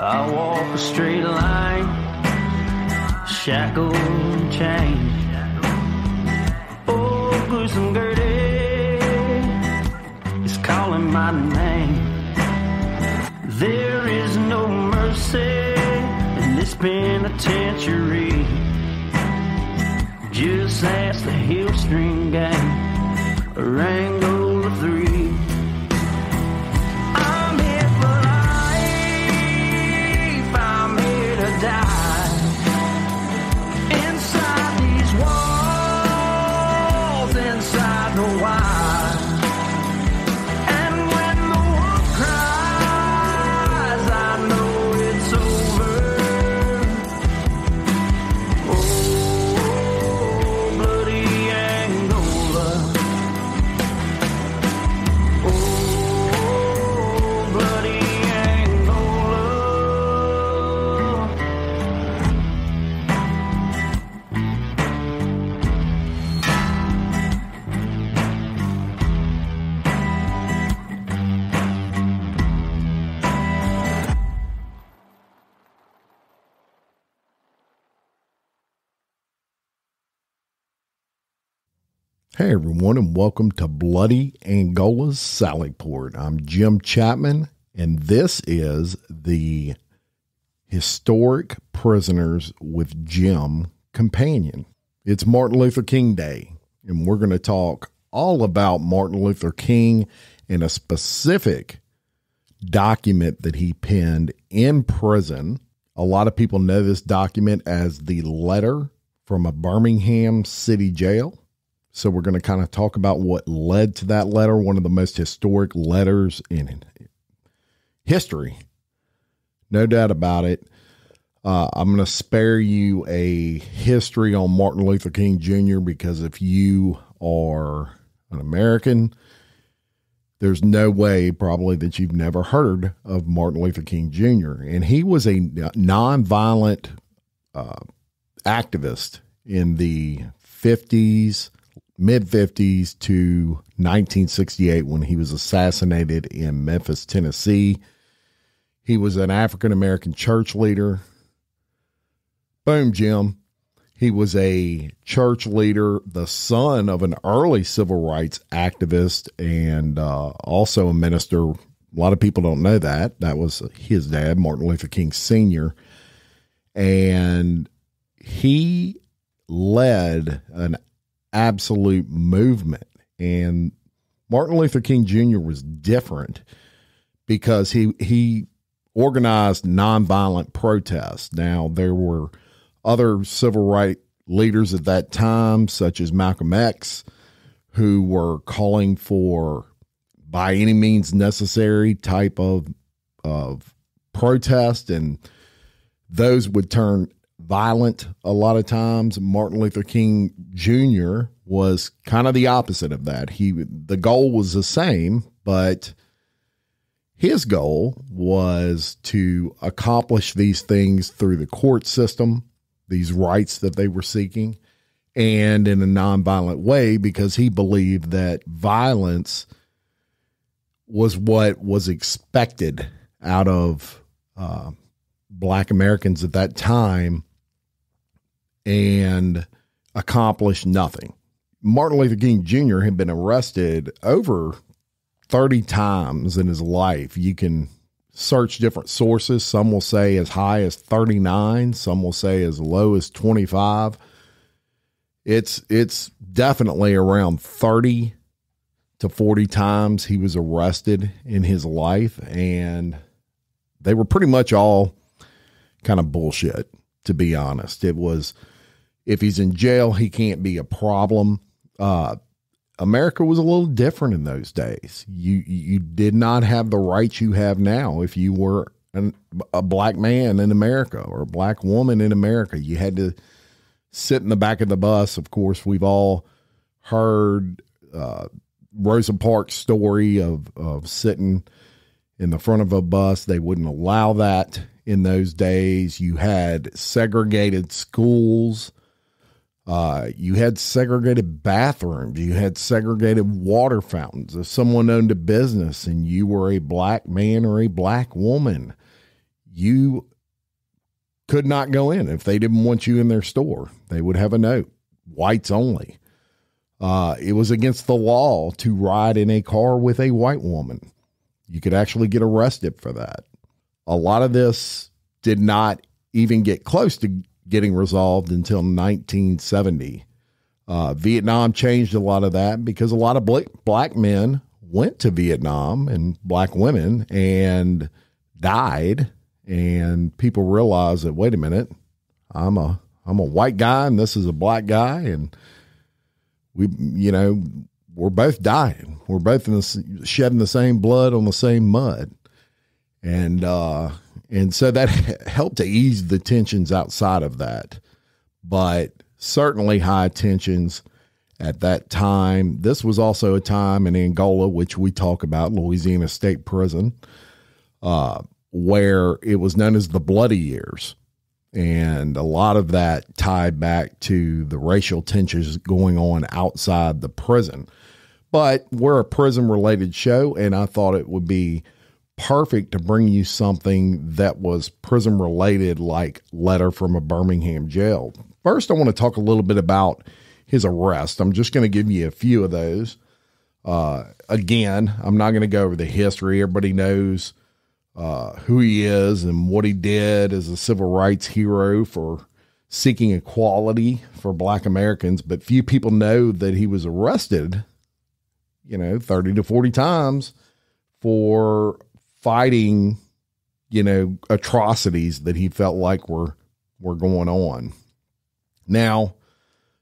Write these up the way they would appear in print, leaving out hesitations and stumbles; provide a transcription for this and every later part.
I walk a straight line, shackled and chained. Oh, gruesome Gertie is calling my name. There is no mercy in this penitentiary. Just ask the Hillstring gang, or Angola 3. I'm here for life, I'm here to die. Inside these walls, inside the wire. And when the wolf cries, I know it's over. Oh, bloody Angola. Oh, bloody Angola. Hey everyone, and welcome to Bloody Angola's Salad Port. I'm Jim Chapman, and this is the Historic Prisoners with Jim companion. It's Martin Luther King Day, and we're going to talk all about Martin Luther King and a specific document that he penned in prison. A lot of people know this document as the letter from a Birmingham city jail. So we're going to kind of talk about what led to that letter, one of the most historic letters in history. No doubt about it. I'm going to spare you a history on Martin Luther King Jr. because if you are an American, there's no way probably that you've never heard of Martin Luther King Jr. And he was a nonviolent activist in the 50s, mid-50s to 1968 when he was assassinated in Memphis, Tennessee. He was an African-American church leader. Boom, Jim. He was a church leader, the son of an early civil rights activist, and also a minister. A lot of people don't know that. That was his dad, Martin Luther King Sr. And he led an absolute movement. And Martin Luther King Jr. was different because he organized nonviolent protests. Now, there were other civil rights leaders at that time, such as Malcolm X, who were calling for by any means necessary type of protest, and those would turn violent a lot of times. Martin Luther King Jr. was kind of the opposite of that. The goal was the same, but his goal was to accomplish these things through the court system, these rights that they were seeking, and in a nonviolent way, because he believed that violence was what was expected out of Black Americans at that time and accomplished nothing. Martin Luther King Jr. had been arrested over 30 times in his life. You can search different sources. Some will say as high as 39. Some will say as low as 25. It's definitely around 30 to 40 times he was arrested in his life, and they were pretty much all kind of bullshit, to be honest. It was, if he's in jail, he can't be a problem. America was a little different in those days. You did not have the rights you have now. If you were a black man in America or a black woman in America, you had to sit in the back of the bus. Of course, we've all heard Rosa Parks' story of sitting in the front of a bus. They wouldn't allow that in those days. You had segregated schools. You had segregated bathrooms. You had segregated water fountains. If someone owned a business and you were a black man or a black woman, you could not go in. If they didn't want you in their store, they would have a note, whites only. It was against the law to ride in a car with a white woman. You could actually get arrested for that. A lot of this did not even get close to getting resolved until 1970. Vietnam changed a lot of that because a lot of black men went to Vietnam and black women and died. And people realized that, wait a minute, I'm a white guy and this is a black guy. And we're both dying. We're both shedding the same blood on the same mud. And so that helped to ease the tensions outside of that, but certainly high tensions at that time. This was also a time in Angola, which we talk about, Louisiana State Prison, where it was known as the Bloody Years. And a lot of that tied back to the racial tensions going on outside the prison. But we're a prison-related show, and I thought it would be perfect to bring you something that was prison-related, like Letter from a Birmingham Jail. First, I want to talk a little bit about his arrest. I'm just going to give you a few of those. Again, I'm not going to go over the history. Everybody knows who he is and what he did as a civil rights hero for seeking equality for black Americans. But few people know that he was arrested, 30 to 40 times for fighting, atrocities that he felt like were going on. Now,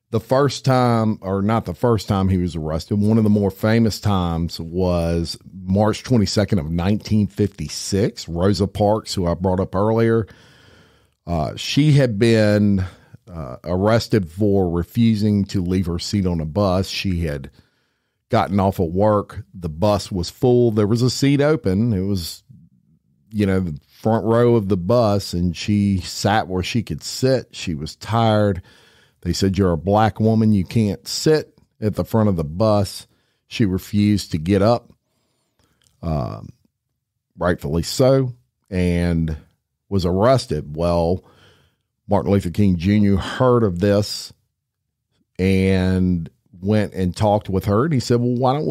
the first time, or not the first time he was arrested, one of the more famous times was March 22nd of 1956. Rosa Parks, who I brought up earlier, she had been arrested for refusing to leave her seat on a bus. She had gotten off of work. The bus was full. There was a seat open. It was, the front row of the bus, and she sat where she could sit. She was tired. They said, "You're a black woman. You can't sit at the front of the bus." She refused to get up, rightfully so, and was arrested. Well, Martin Luther King Jr. heard of this and went and talked with her. And he said, "Well, why don't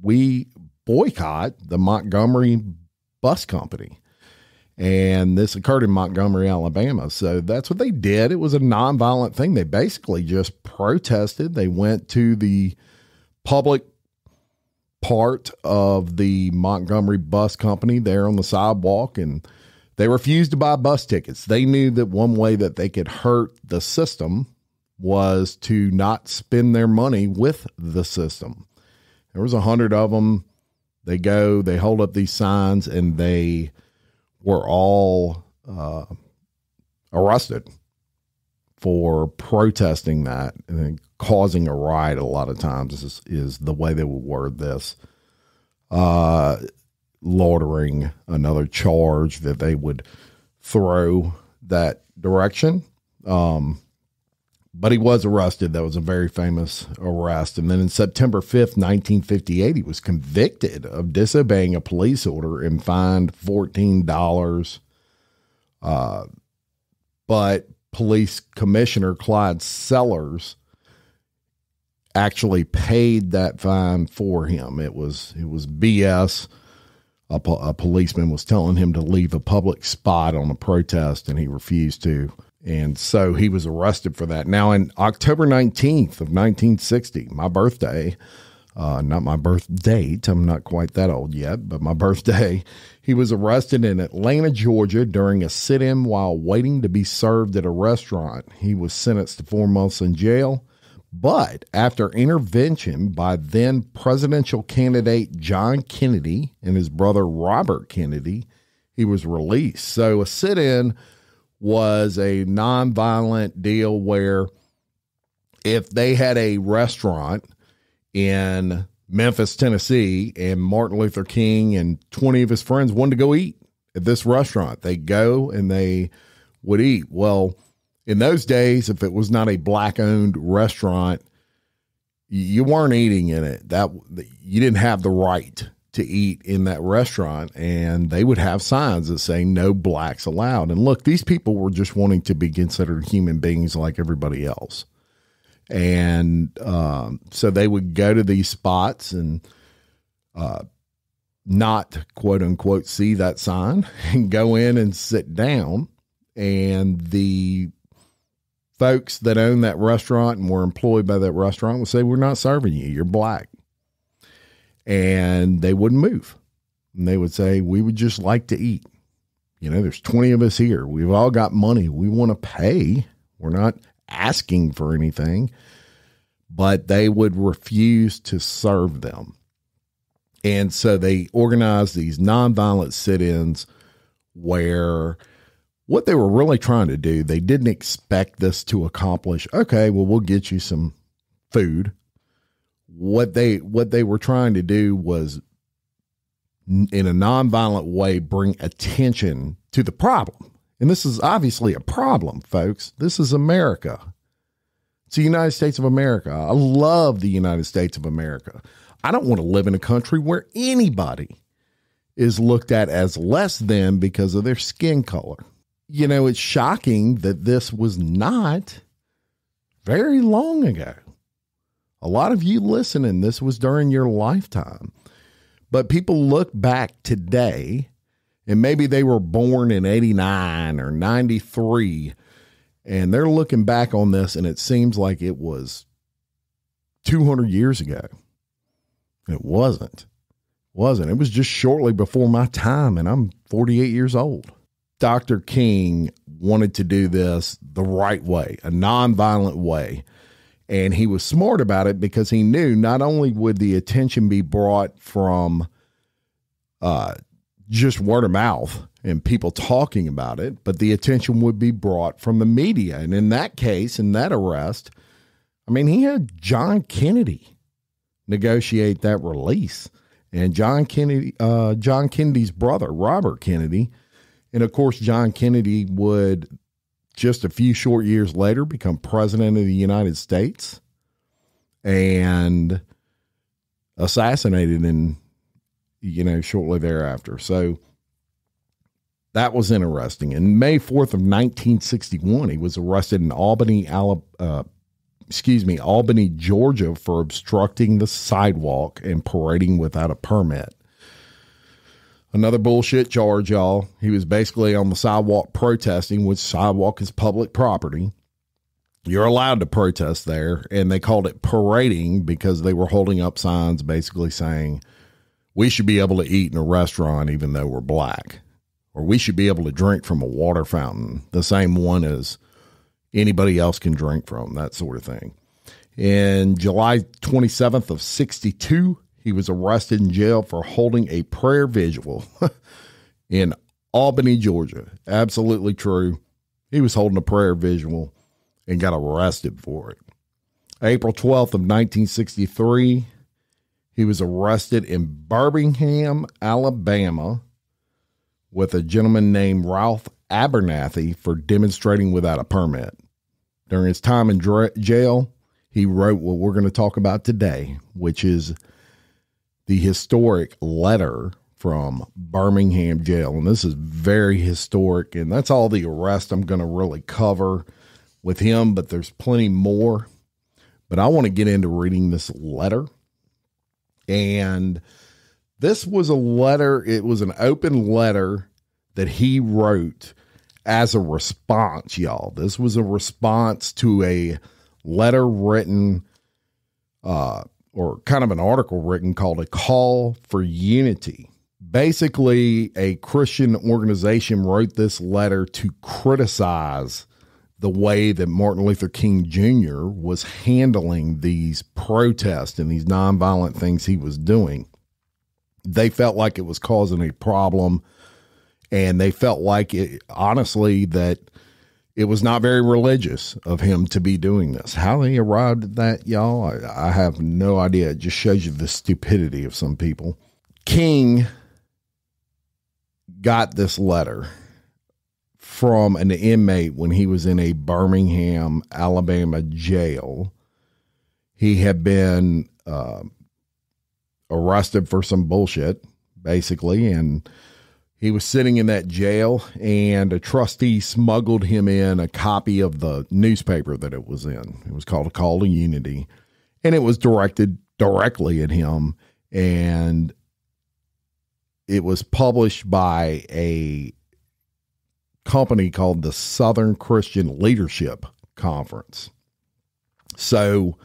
we boycott the Montgomery bus company?" And this occurred in Montgomery, Alabama. So that's what they did. It was a nonviolent thing. They basically just protested. They went to the public part of the Montgomery bus company there on the sidewalk, and they refused to buy bus tickets. They knew that one way that they could hurt the system was to not spend their money with the system. There was 100 of them. They hold up these signs, and they were all arrested for protesting that and causing a riot. A lot of times is the way they would word this. Loitering, another charge that they would throw that direction. But he was arrested. That was a very famous arrest. And then in September 5th, 1958, he was convicted of disobeying a police order and fined $14. But Police Commissioner Clyde Sellers actually paid that fine for him. It was BS. A policeman was telling him to leave a public spot on a protest, and he refused to. And so he was arrested for that. Now, in October 19th of 1960, my birthday, not my birth date, I'm not quite that old yet, but my birthday, he was arrested in Atlanta, Georgia during a sit-in while waiting to be served at a restaurant. He was sentenced to 4 months in jail, but after intervention by then presidential candidate John Kennedy and his brother Robert Kennedy, he was released. So a sit-in was a nonviolent deal where if they had a restaurant in Memphis, Tennessee, and Martin Luther King and 20 of his friends wanted to go eat at this restaurant, they go and they would eat. Well, in those days, if it was not a black-owned restaurant, you weren't eating in it. That you didn't have the right to eat in that restaurant, and they would have signs that say no blacks allowed. And look, these people were just wanting to be considered human beings like everybody else. And so they would go to these spots and not, quote unquote, see that sign and go in and sit down. And the folks that own that restaurant and were employed by that restaurant would say, we're not serving you. You're black. And they wouldn't move. And they would say, we would just like to eat. You know, there's 20 of us here. We've all got money. We want to pay. We're not asking for anything. But they would refuse to serve them. And so they organized these nonviolent sit-ins where what they were really trying to do, they didn't expect this to accomplish. Okay, well, we'll get you some food. What they were trying to do was, in a nonviolent way, bring attention to the problem. And this is obviously a problem, folks. This is America. It's the United States of America. I love the United States of America. I don't want to live in a country where anybody is looked at as less than because of their skin color. You know, it's shocking that this was not very long ago. A lot of you listening, this was during your lifetime. But people look back today, and maybe they were born in 89 or 93, and they're looking back on this, and it seems like it was 200 years ago. It wasn't. It was just shortly before my time, and I'm 48 years old. Dr. King wanted to do this the right way, a nonviolent way. And he was smart about it because he knew not only would the attention be brought from just word of mouth and people talking about it, but the attention would be brought from the media. And in that case, in that arrest, I mean, he had John Kennedy negotiate that release. And John Kennedy's brother, Robert Kennedy. And of course, John Kennedy would, just a few short years later, become president of the United States and assassinated shortly thereafter. So that was interesting. And May 4th of 1961, he was arrested in Albany, Georgia, for obstructing the sidewalk and parading without a permit. Another bullshit charge, y'all. He was basically on the sidewalk protesting, which sidewalk is public property. You're allowed to protest there, and they called it parading because they were holding up signs basically saying, we should be able to eat in a restaurant even though we're black, or we should be able to drink from a water fountain, the same one as anybody else can drink from, that sort of thing. In July 27th of 62, he was arrested in jail for holding a prayer vigil in Albany, Georgia. Absolutely true. He was holding a prayer vigil and got arrested for it. April 12th of 1963, he was arrested in Birmingham, Alabama, with a gentleman named Ralph Abernathy for demonstrating without a permit. During his time in jail, he wrote what we're going to talk about today, which is the historic letter from Birmingham Jail. And this is very historic, and that's all the arrest I'm going to really cover with him, but there's plenty more. But I want to get into reading this letter. And this was a letter, it was an open letter that he wrote as a response, y'all. This was a response to a letter written, or kind of an article written called A Call for Unity. Basically, a Christian organization wrote this letter to criticize the way that Martin Luther King Jr. was handling these protests and these nonviolent things he was doing. They felt like it was causing a problem, and they felt like it, honestly, that it was not very religious of him to be doing this. How they arrived at that, y'all, I have no idea. It just shows you the stupidity of some people. King got this letter from an inmate when he was in a Birmingham, Alabama jail. He had been arrested for some bullshit, basically, and he was sitting in that jail, and a trustee smuggled him in a copy of the newspaper that it was in. It was called A Call to Unity, and it was directed directly at him, and it was published by a company called the Southern Christian Leadership Conference. So,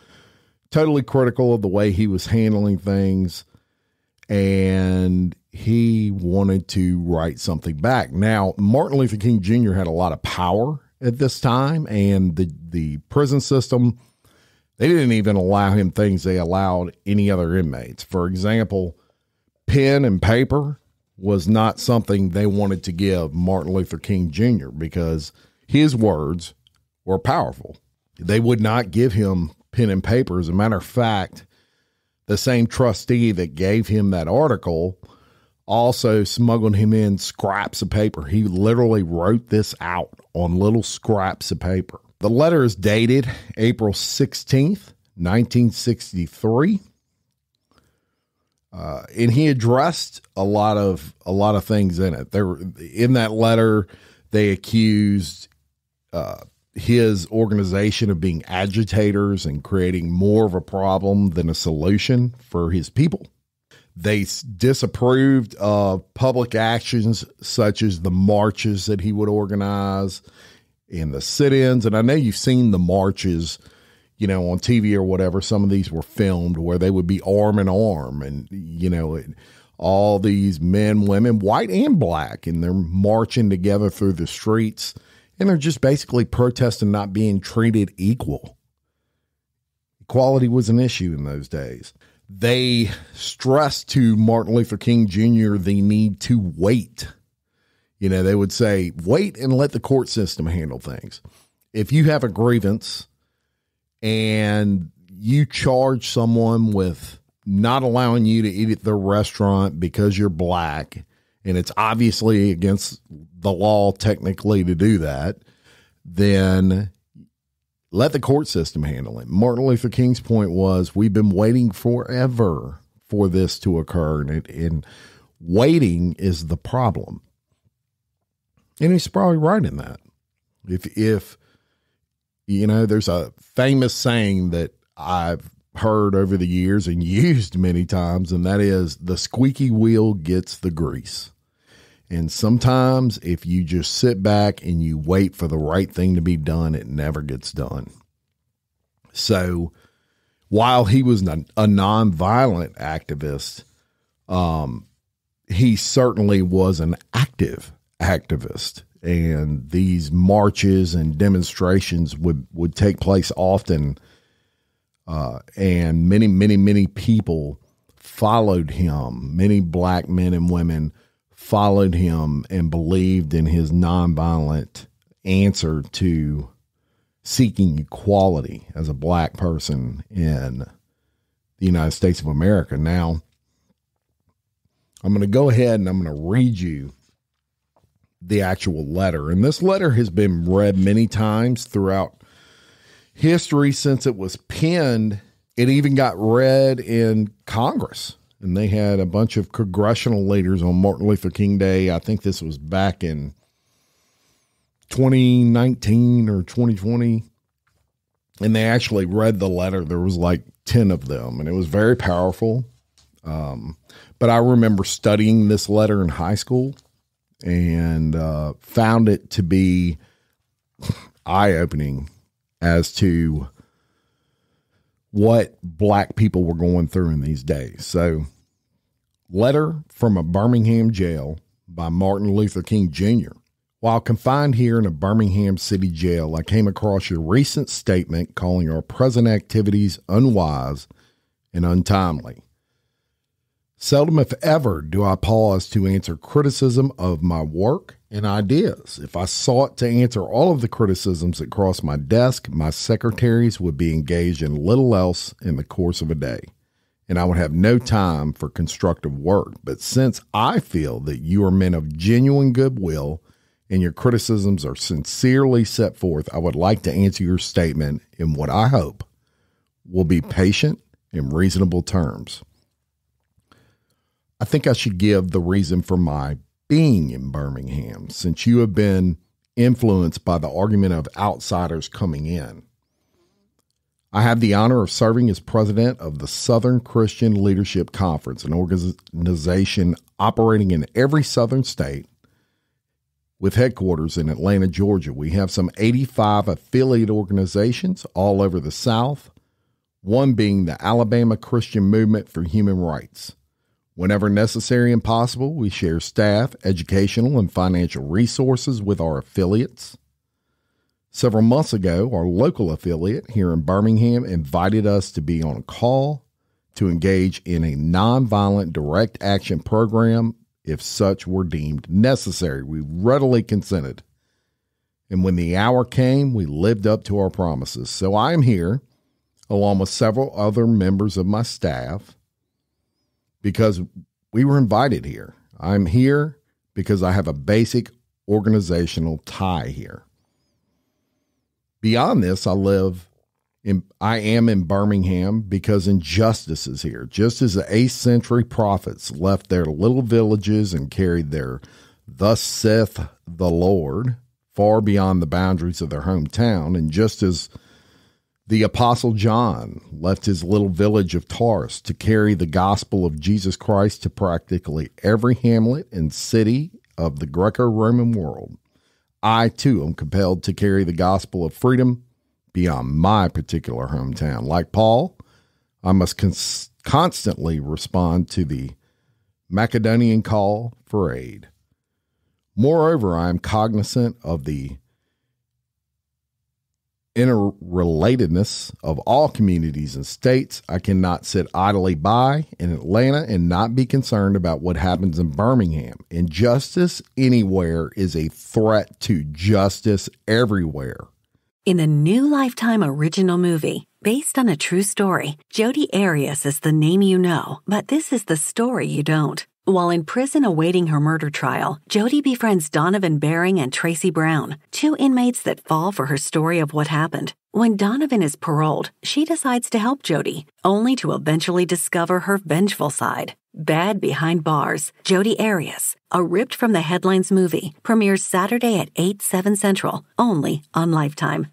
totally critical of the way he was handling things, and he wanted to write something back. Now, Martin Luther King Jr. had a lot of power at this time, and the prison system, they didn't even allow him things they allowed any other inmates. For example, pen and paper was not something they wanted to give Martin Luther King Jr. because his words were powerful. They would not give him pen and paper. As a matter of fact, the same trustee that gave him that article also smuggled him in scraps of paper. He literally wrote this out on little scraps of paper. The letter is dated April 16th, 1963. And he addressed a lot of things in it. In that letter, they accused his organization of being agitators and creating more of a problem than a solution for his people. They disapproved of public actions such as the marches that he would organize and the sit-ins. And I know you've seen the marches, you know, on TV or whatever. Some of these were filmed where they would be arm in arm and, you know, all these men, women, white and black, and they're marching together through the streets, and they're just basically protesting not being treated equal. Equality was an issue in those days. They stressed to Martin Luther King Jr. the need to wait. You know, they would say, wait and let the court system handle things. If you have a grievance and you charge someone with not allowing you to eat at their restaurant because you're black, and it's obviously against the law technically to do that, then let the court system handle it. Martin Luther King's point was, we've been waiting forever for this to occur, and waiting is the problem. And he's probably right in that. If you know, there's a famous saying that I've heard over the years and used many times, and that is, the squeaky wheel gets the grease. And sometimes if you just sit back and you wait for the right thing to be done, it never gets done. So while he was a nonviolent activist, he certainly was an active activist. And these marches and demonstrations would take place often. And many people followed him. Many black men and women followed him and believed in his nonviolent answer to seeking equality as a black person in the United States of America. Now, I'm going to go ahead and I'm going to read you the actual letter. And this letter has been read many times throughout history since it was penned. It even got read in Congress, and they had a bunch of congressional leaders on Martin Luther King Day. I think this was back in 2019 or 2020. And they actually read the letter. There was like 10 of them, and it was very powerful. But I remember studying this letter in high school and found it to be eye-opening as to what black people were going through in these days. So, letter from a Birmingham jail by Martin Luther King Jr. While confined here in a Birmingham city jail, I came across your recent statement calling our present activities unwise and untimely. Seldom, if ever, do I pause to answer criticism of my work and ideas. If I sought to answer all of the criticisms that crossed my desk, my secretaries would be engaged in little else in the course of a day, and I would have no time for constructive work. But since I feel that you are men of genuine goodwill and your criticisms are sincerely set forth, I would like to answer your statement in what I hope will be patient and reasonable terms. I think I should give the reason for my being in Birmingham, since you have been influenced by the argument of outsiders coming in. I have the honor of serving as president of the Southern Christian Leadership Conference, an organization operating in every southern state with headquarters in Atlanta, Georgia. We have some 85 affiliate organizations all over the South, one being the Alabama Christian Movement for Human Rights. Whenever necessary and possible, we share staff, educational, and financial resources with our affiliates. Several months ago, our local affiliate here in Birmingham invited us to be on a call to engage in a nonviolent direct action program if such were deemed necessary. We readily consented. And when the hour came, we lived up to our promises. So I am here, along with several other members of my staff, because we were invited here. I'm here because I have a basic organizational tie here. Beyond this, I am in Birmingham because injustice is here. Just as the 8th century prophets left their little villages and carried their "Thus saith the Lord" far beyond the boundaries of their hometown, and just as the Apostle John left his little village of Tarsus to carry the gospel of Jesus Christ to practically every hamlet and city of the Greco-Roman world, I, too, am compelled to carry the gospel of freedom beyond my particular hometown. Like Paul, I must constantly respond to the Macedonian call for aid. Moreover, I am cognizant of the interrelatedness of all communities and states. I cannot sit idly by in Atlanta and not be concerned about what happens in Birmingham. Injustice anywhere is a threat to justice everywhere. In the new Lifetime original movie, based on a true story, Jodi Arias is the name you know, but this is the story you don't. While in prison awaiting her murder trial, Jodi befriends Donovan Baring and Tracy Brown, two inmates that fall for her story of what happened. When Donovan is paroled, she decides to help Jodi, only to eventually discover her vengeful side. Bad Behind Bars, Jodi Arias, a ripped from the headlines movie, premieres Saturday at 8/7 Central, only on Lifetime.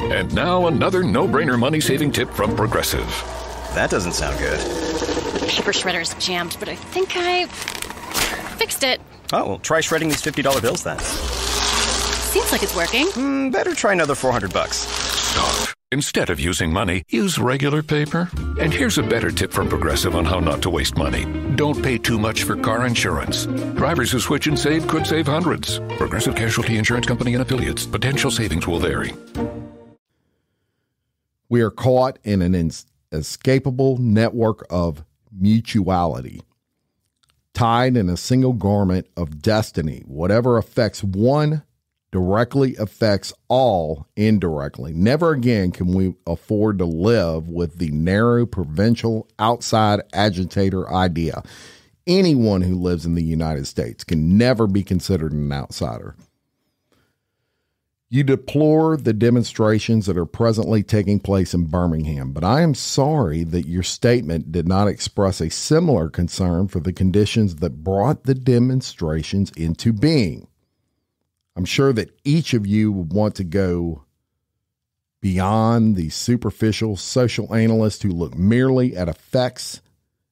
And now another no-brainer money-saving tip from Progressive. That doesn't sound good. The paper shredder's jammed, but I think I fixed it. Oh, well, try shredding these $50 bills then. Seems like it's working. Better try another $400. Stop. Instead of using money, use regular paper. And here's a better tip from Progressive on how not to waste money. Don't pay too much for car insurance. Drivers who switch and save could save hundreds. Progressive Casualty Insurance Company and Affiliates. Potential savings will vary. We are caught in an inescapable network of mutuality, tied in a single garment of destiny. Whatever affects one directly affects all indirectly. Never again can we afford to live with the narrow, provincial, outside agitator idea. Anyone who lives in the United States can never be considered an outsider. You deplore the demonstrations that are presently taking place in Birmingham, but I am sorry that your statement did not express a similar concern for the conditions that brought the demonstrations into being. I'm sure that each of you would want to go beyond the superficial social analyst who look merely at effects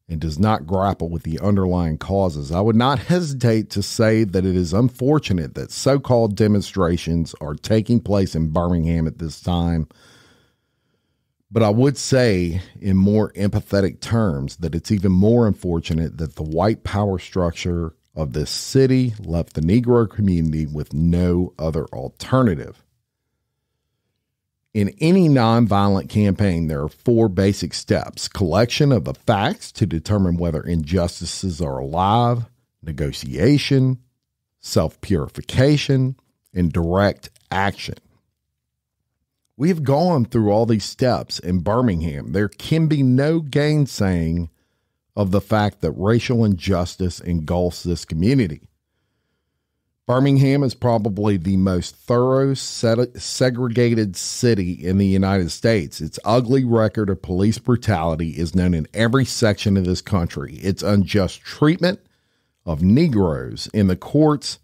and does not grapple with the underlying causes. I would not hesitate to say that it is unfortunate that so-called demonstrations are taking place in Birmingham at this time. But I would say in more empathetic terms that it's even more unfortunate that the white power structure of this city left the Negro community with no other alternative. In any nonviolent campaign, there are 4 basic steps: collection of the facts to determine whether injustices are alive, negotiation, self-purification, and direct action. We have gone through all these steps in Birmingham. There can be no gainsaying of the fact that racial injustice engulfs this community. Birmingham is probably the most thorough segregated city in the United States. Its ugly record of police brutality is known in every section of this country. Its unjust treatment of Negroes in the courts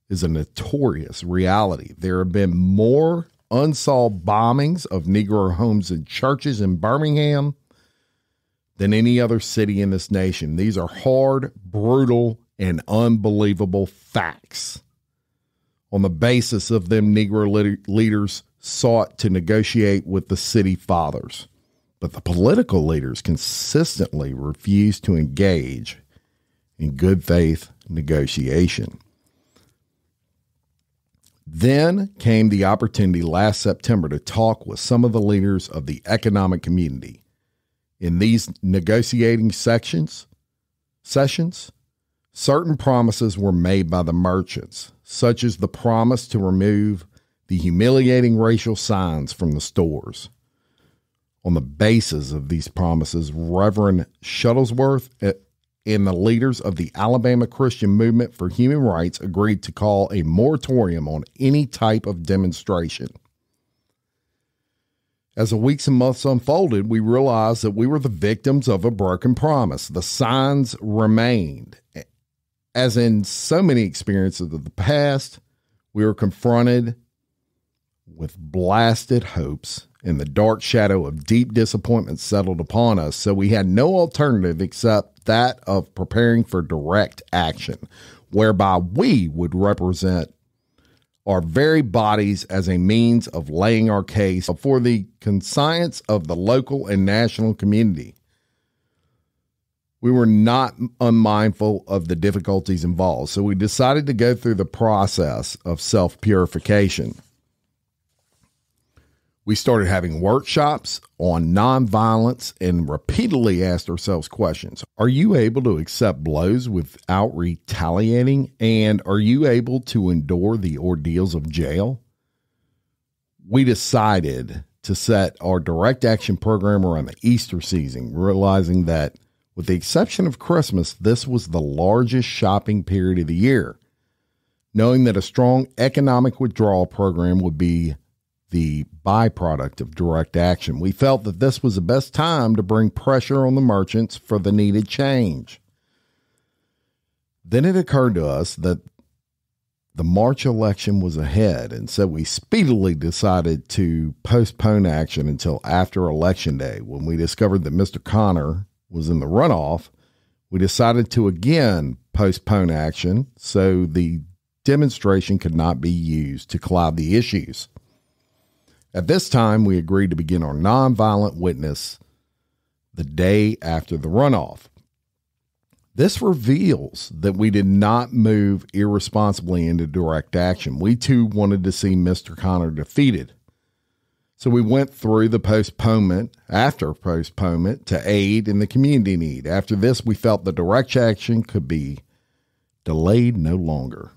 is a notorious reality. There have been more unsolved bombings of Negro homes and churches in Birmingham than any other city in this nation. These are hard, brutal, and unbelievable facts. On the basis of them, Negro leaders sought to negotiate with the city fathers, but the political leaders consistently refused to engage in good faith negotiation. Then came the opportunity last September to talk with some of the leaders of the economic community. In these negotiating sessions, certain promises were made by the merchants, such as the promise to remove the humiliating racial signs from the stores. On the basis of these promises, Reverend Shuttlesworth and the leaders of the Alabama Christian Movement for Human Rights agreed to call a moratorium on any type of demonstration. As the weeks and months unfolded, we realized that we were the victims of a broken promise. The signs remained. As in so many experiences of the past, we were confronted with blasted hopes, and the dark shadow of deep disappointment settled upon us, so we had no alternative except that of preparing for direct action, whereby we would represent our very bodies as a means of laying our case before the conscience of the local and national community. We were not unmindful of the difficulties involved, so we decided to go through the process of self-purification. We started having workshops on nonviolence and repeatedly asked ourselves questions. Are you able to accept blows without retaliating? And are you able to endure the ordeals of jail? We decided to set our direct action program around the Easter season, realizing that with the exception of Christmas, this was the largest shopping period of the year. Knowing that a strong economic withdrawal program would be the byproduct of direct action, we felt that this was the best time to bring pressure on the merchants for the needed change. Then it occurred to us that the March election was ahead, and so we speedily decided to postpone action until after Election Day. When we discovered that Mr. Connor was in the runoff, we decided to again postpone action so the demonstration could not be used to cloud the issues. At this time, we agreed to begin our nonviolent witness the day after the runoff. This reveals that we did not move irresponsibly into direct action. We too wanted to see Mr. Connor defeated. So we went through the postponement to aid in the community need. After this, we felt the direct action could be delayed no longer.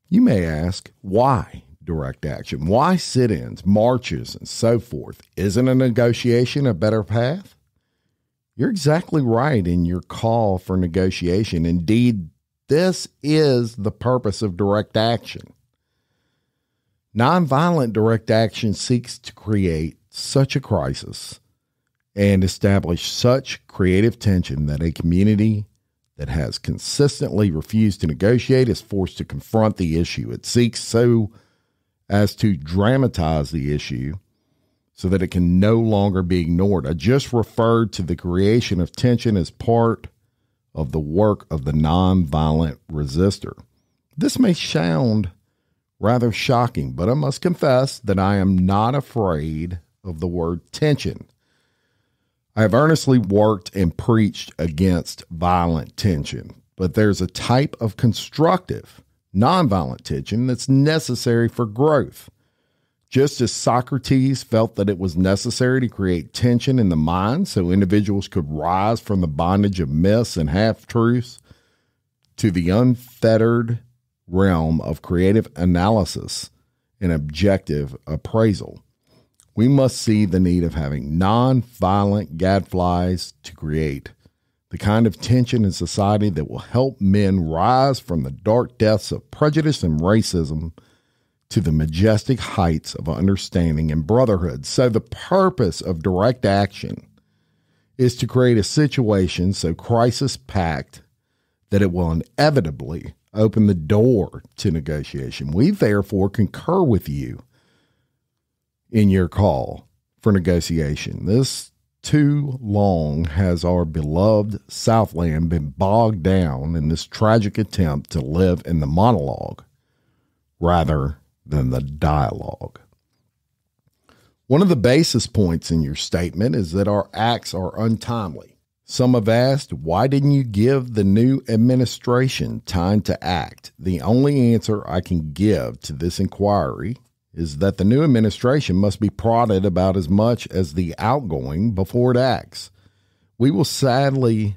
You may ask, why direct action? Why sit-ins, marches, and so forth? Isn't a negotiation a better path? You're exactly right in your call for negotiation. Indeed, this is the purpose of direct action. Nonviolent direct action seeks to create such a crisis and establish such creative tension that a community that has consistently refused to negotiate is forced to confront the issue. It seeks so as to dramatize the issue so that it can no longer be ignored. I just referred to the creation of tension as part of the work of the nonviolent resistor. This may sound rather shocking, but I must confess that I am not afraid of the word tension. I have earnestly worked and preached against violent tension, but there's a type of constructive, nonviolent tension that's necessary for growth. Just as Socrates felt that it was necessary to create tension in the mind so individuals could rise from the bondage of myths and half-truths to the unfettered realm of creative analysis and objective appraisal, we must see the need of having non-violent gadflies to create the kind of tension in society that will help men rise from the dark depths of prejudice and racism to the majestic heights of understanding and brotherhood. So the purpose of direct action is to create a situation so crisis-packed that it will inevitably open the door to negotiation. We therefore concur with you in your call for negotiation. This too long has our beloved Southland been bogged down in this tragic attempt to live in the monologue rather than the dialogue. One of the basis points in your statement is that our acts are untimely. Some have asked, why didn't you give the new administration time to act? The only answer I can give to this inquiry is that the new administration must be prodded about as much as the outgoing before it acts. We will sadly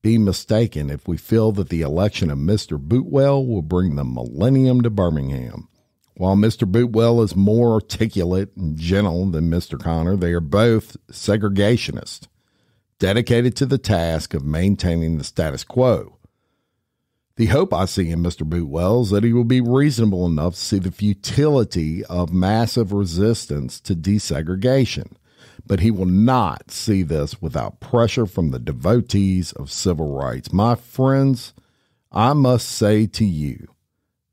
be mistaken if we feel that the election of Mr. Bootwell will bring the millennium to Birmingham. While Mr. Bootwell is more articulate and gentle than Mr. Connor, they are both segregationists, dedicated to the task of maintaining the status quo. The hope I see in Mr. Bootwell is that he will be reasonable enough to see the futility of massive resistance to desegregation, but he will not see this without pressure from the devotees of civil rights. My friends, I must say to you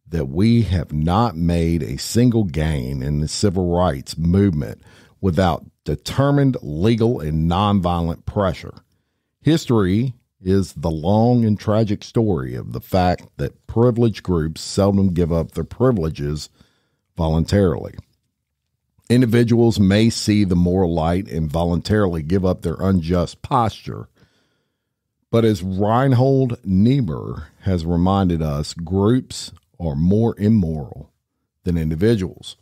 that we have not made a single gain in the civil rights movement without determined legal and nonviolent pressure. History is the long and tragic story of the fact that privileged groups seldom give up their privileges voluntarily. Individuals may see the moral light and voluntarily give up their unjust posture, but as Reinhold Niebuhr has reminded us, groups are more immoral than individuals.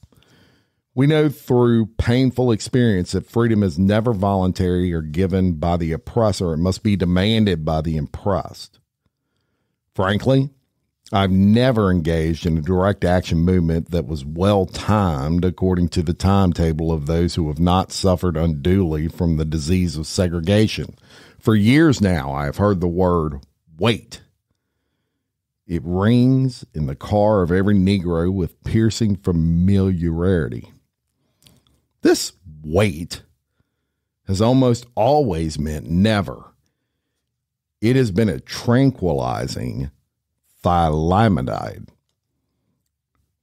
We know through painful experience that freedom is never voluntary or given by the oppressor. It must be demanded by the oppressed. Frankly, I've never engaged in a direct action movement that was well timed according to the timetable of those who have not suffered unduly from the disease of segregation. For years now, I have heard the word wait. It rings in the car of every Negro with piercing familiarity. This wait has almost always meant never. It has been a tranquilizing thalidomide,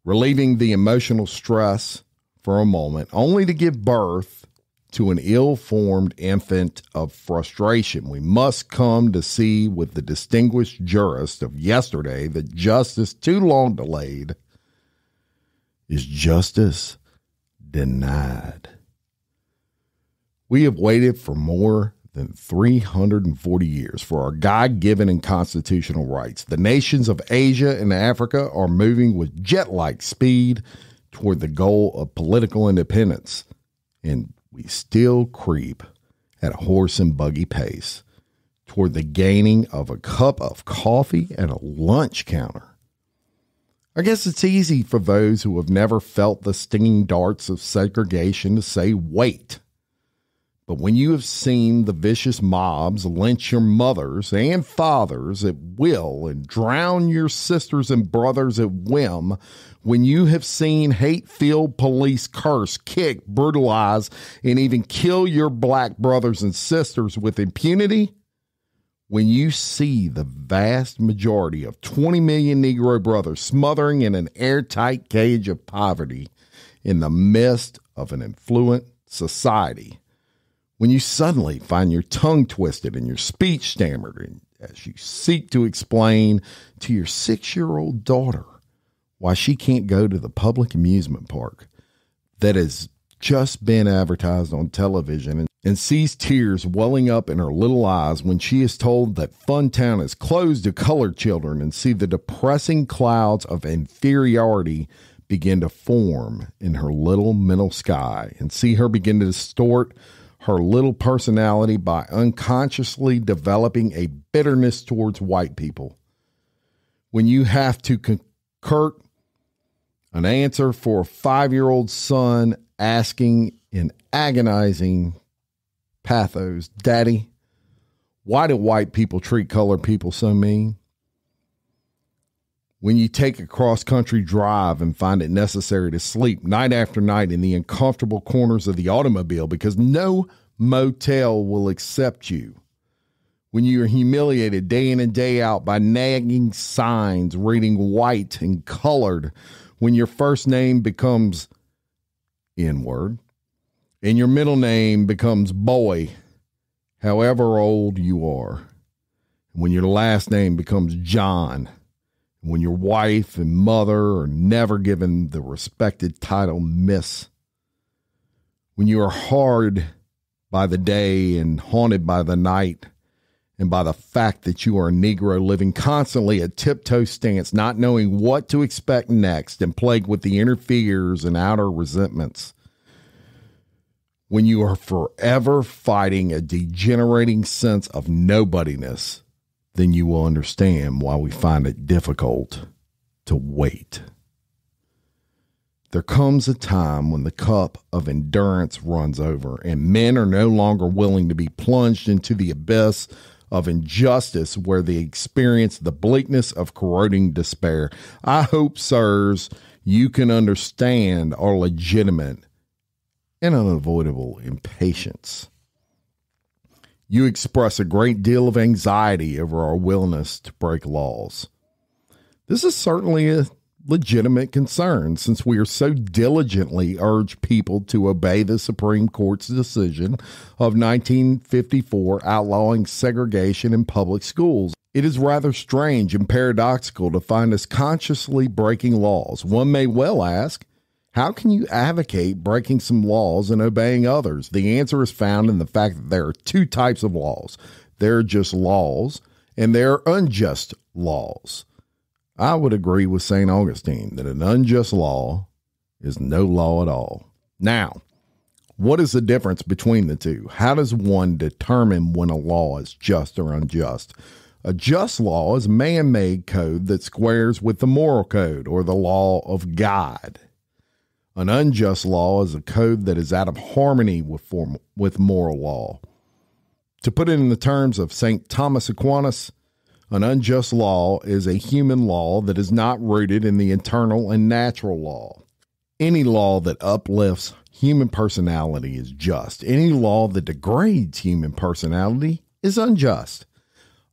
relieving the emotional stress for a moment, only to give birth to an ill-formed infant of frustration. We must come to see with the distinguished jurist of yesterday that justice too long delayed is justice denied. We have waited for more than 340 years for our God-given and constitutional rights. The nations of Asia and Africa are moving with jet-like speed toward the goal of political independence, and we still creep at a horse and buggy pace toward the gaining of a cup of coffee and a lunch counter. I guess it's easy for those who have never felt the stinging darts of segregation to say wait. But when you have seen the vicious mobs lynch your mothers and fathers at will and drown your sisters and brothers at whim, when you have seen hate-filled police curse, kick, brutalize, and even kill your black brothers and sisters with impunity, when you see the vast majority of 20 million Negro brothers smothering in an airtight cage of poverty in the midst of an affluent society, when you suddenly find your tongue twisted and your speech stammered and as you seek to explain to your 6-year-old daughter why she can't go to the public amusement park that has just been advertised on television and sees tears welling up in her little eyes when she is told that Funtown is closed to colored children, and see the depressing clouds of inferiority begin to form in her little mental sky, and see her begin to distort her little personality by unconsciously developing a bitterness towards white people. When you have to concur an answer for a 5-year-old son asking in agonizing pathos, "Daddy, Why do white people treat colored people so mean? When you take a cross-country drive and find it necessary to sleep night after night in the uncomfortable corners of the automobile because no motel will accept you. When you are humiliated day in and day out by nagging signs reading white and colored, when your first name becomes N-word and your middle name becomes boy, however old you are, when your last name becomes John, when your wife and mother are never given the respected title Miss, when you are hard by the day and haunted by the night, and by the fact that you are a Negro living constantly at tiptoe stance, not knowing what to expect next, and plagued with the inner fears and outer resentments, when you are forever fighting a degenerating sense of nobodiness, then you will understand why we find it difficult to wait. There comes a time when the cup of endurance runs over and men are no longer willing to be plunged into the abyss of injustice where they experience the bleakness of corroding despair. I hope, sirs, you can understand our legitimate and unavoidable impatience. You express a great deal of anxiety over our willingness to break laws. This is certainly a legitimate concern since we are so diligently urge people to obey the Supreme Court's decision of 1954 outlawing segregation in public schools. It is rather strange and paradoxical to find us consciously breaking laws. One may well ask, how can you advocate breaking some laws and obeying others? The answer is found in the fact that there are two types of laws. There are just laws and there are unjust laws. I would agree with St. Augustine that an unjust law is no law at all. Now, what is the difference between the two? How does one determine when a law is just or unjust? A just law is a man-made code that squares with the moral code or the law of God. An unjust law is a code that is out of harmony with moral law. To put it in the terms of St. Thomas Aquinas, an unjust law is a human law that is not rooted in the eternal and natural law. Any law that uplifts human personality is just. Any law that degrades human personality is unjust.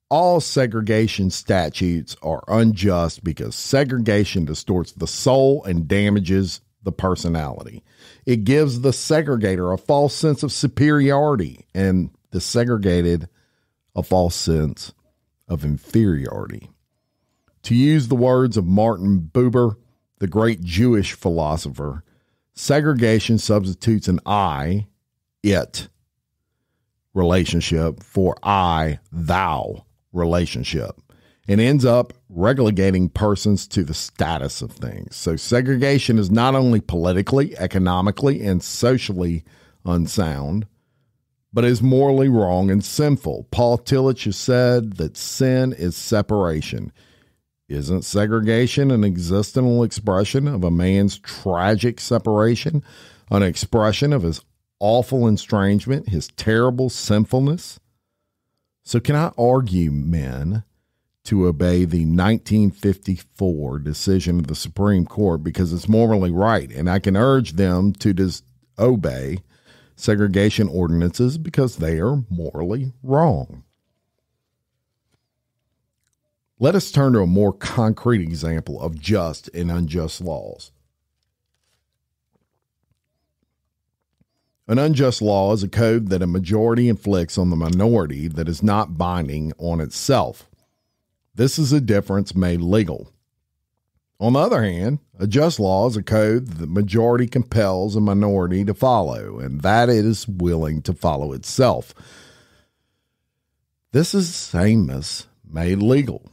All segregation statutes are unjust because segregation distorts the soul and damages the personality. It gives the segregator a false sense of superiority and the segregated a false sense of inferiority. To use the words of Martin Buber, the great Jewish philosopher, segregation substitutes an I, it relationship for I, thou relationship and ends up relegating persons to the status of things. So segregation is not only politically, economically, and socially unsound, but is morally wrong and sinful. Paul Tillich has said that sin is separation. Isn't segregation an existential expression of a man's tragic separation, an expression of his awful estrangement, his terrible sinfulness? So can I argue men to obey the 1954 decision of the Supreme Court because it's morally right, and I can urge them to disobey segregation ordinances because they are morally wrong? Let us turn to a more concrete example of just and unjust laws. An unjust law is a code that a majority inflicts on the minority that is not binding on itself. This is a difference made legal. On the other hand, a just law is a code that the majority compels a minority to follow, and that it is willing to follow itself. This is the same as made legal.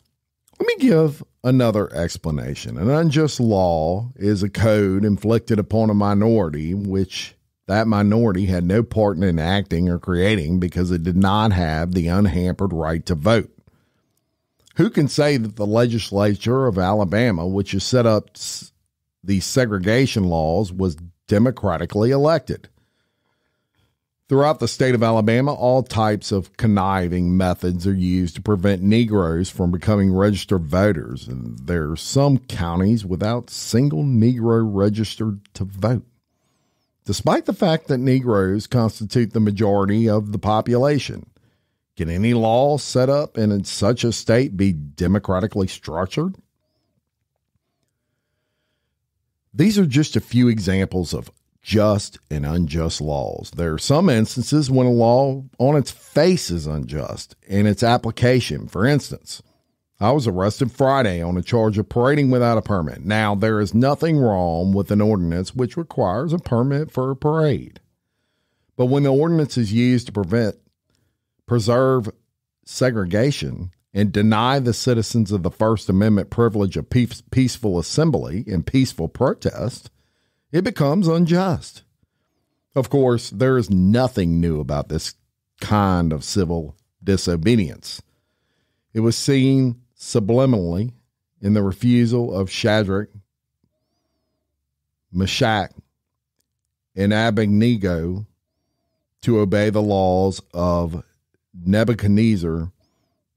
Let me give another explanation. An unjust law is a code inflicted upon a minority which that minority had no part in enacting or creating because it did not have the unhampered right to vote. Who can say that the legislature of Alabama, which has set up these segregation laws, was democratically elected? Throughout the state of Alabama, all types of conniving methods are used to prevent Negroes from becoming registered voters, and there are some counties without single Negro registered to vote. Despite the fact that Negroes constitute the majority of the population, can any law set up in such a state be democratically structured? These are just a few examples of just and unjust laws. There are some instances when a law on its face is unjust in its application. For instance, I was arrested Friday on a charge of parading without a permit. Now, there is nothing wrong with an ordinance which requires a permit for a parade. But when the ordinance is used to preserve segregation and deny the citizens of the First Amendment privilege of peaceful assembly and peaceful protest, it becomes unjust. Of course, there is nothing new about this kind of civil disobedience. It was seen subliminally in the refusal of Shadrach, Meshach, and Abednego to obey the laws of Nebuchadnezzar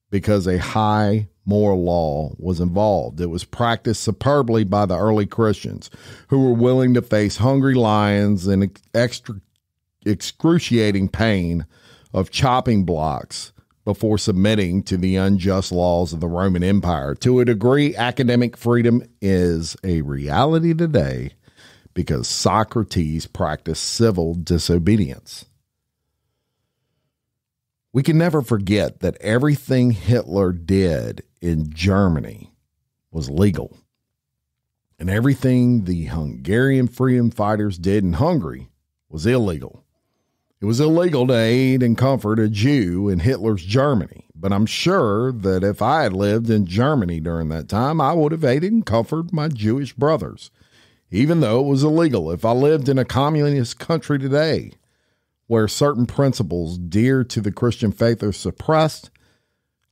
because a high moral law was involved. It was practiced superbly by the early Christians who were willing to face hungry lions and excruciating pain of chopping blocks before submitting to the unjust laws of the Roman Empire. To a degree, academic freedom is a reality today because Socrates practiced civil disobedience. We can never forget that everything Hitler did in Germany was legal, and everything the Hungarian freedom fighters did in Hungary was illegal. It was illegal to aid and comfort a Jew in Hitler's Germany, but I'm sure that if I had lived in Germany during that time, I would have aided and comforted my Jewish brothers, even though it was illegal. If I lived in a communist country today, where certain principles dear to the Christian faith are suppressed,